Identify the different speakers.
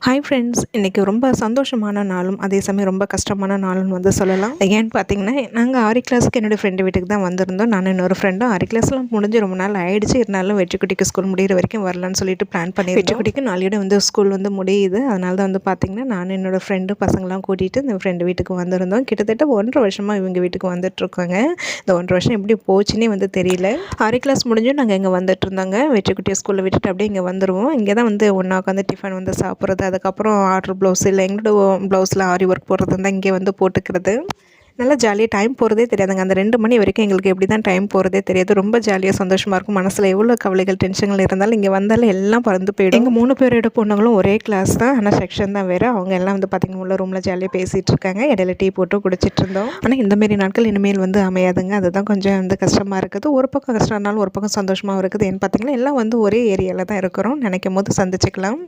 Speaker 1: Hi friends, இன்றைக்கி ரொம்ப சந்தோஷமான நாளும் அதே சமயம் ரொம்ப கஷ்டமான நாளும் வந்து சொல்லலாம். ஏன்னு பார்த்தீங்கன்னா, நாங்கள் ஆரி கிளாஸுக்கு என்னோடய ஃப்ரெண்டு வீட்டுக்கு தான் வந்திருந்தோம். நான் இன்னொரு ஃப்ரெண்டும் ஆரி கிளாஸ்லாம் முடிஞ்சு ரொம்ப நாள் ஆகிடுச்சு. இருந்தாலும் வெற்றிக்குட்டிக்கு ஸ்கூல் முடிகிற வரைக்கும் வரலான்னு சொல்லிட்டு பிளான் பண்ணி வெற்றிக்குட்டிக்கு நாளையோட வந்து ஸ்கூல் வந்து முடியுது. அதனால தான் வந்து பார்த்திங்கன்னா நான் என்னோடய ஃப்ரெண்டு பசங்களாம் கூட்டிகிட்டு இந்த ஃப்ரெண்டு வீட்டுக்கு வந்திருந்தோம். கிட்டத்தட்ட 1.5 வருஷமாக இவங்க வீட்டுக்கு வந்துட்டுருக்கோங்க. இந்த 1.5 வருஷம் எப்படி போச்சுன்னே வந்து தெரியல. ஆரி கிளாஸ் முடிஞ்சும் நாங்கள் இங்கே வந்துட்டு இருந்தாங்க. வெற்றிக்குட்டியை ஸ்கூலில் விட்டுட்டு அப்படியே இங்கே வந்துடுவோம். இங்கே தான் வந்து ஒன்றா உட்காந்து டிஃபன் வந்து சாப்பிட்றது, அதுக்கப்புறம் ஆர்டர் ப்ளவுஸ் இல்லை எங்களோட ப்ளவுஸில் ஆரி ஒர்க் போடுறது இருந்தால் இங்கே வந்து போட்டுக்கிறது. நல்லா ஜாலியாக டைம் போகிறதே தெரியாதுங்க. அந்த 2 மணி வரைக்கும் எங்களுக்கு எப்படி தான் டைம் போகிறதே தெரியாது. ரொம்ப ஜாலியாக சந்தோஷமாக இருக்கும். மனசில் எவ்வளோ கவலைகள் டென்ஷன்கள் இருந்தாலும் இங்கே வந்தாலும் எல்லாம் பறந்து போயிடும். எங்கள் 3 பேரோட பொண்ணுங்களும் ஒரே கிளாஸ் தான், ஆனால் செக்ஷன் தான் வேறு. அவங்க எல்லாம் வந்து பார்த்திங்கன்னா உள்ள ரூமில் ஜாலியாக பேசிகிட்டு இருக்காங்க. இடையில டீ போட்டு குடிச்சிட்டு இருந்தோம். ஆனால் இந்தமாரி நாட்கள் இனிமேல் வந்து அமையாதுங்க. அதுதான் கொஞ்சம் வந்து கஷ்டமாக இருக்குது. ஒரு பக்கம் கஷ்டம் இருந்தாலும் ஒரு பக்கம் சந்தோஷமாகவும் இருக்குது. ஏன்னு பார்த்திங்கன்னா எல்லாம் வந்து ஒரே ஏரியாவில் தான் இருக்கிறோம். நினைக்கும் போது சந்திச்சுக்கலாம்.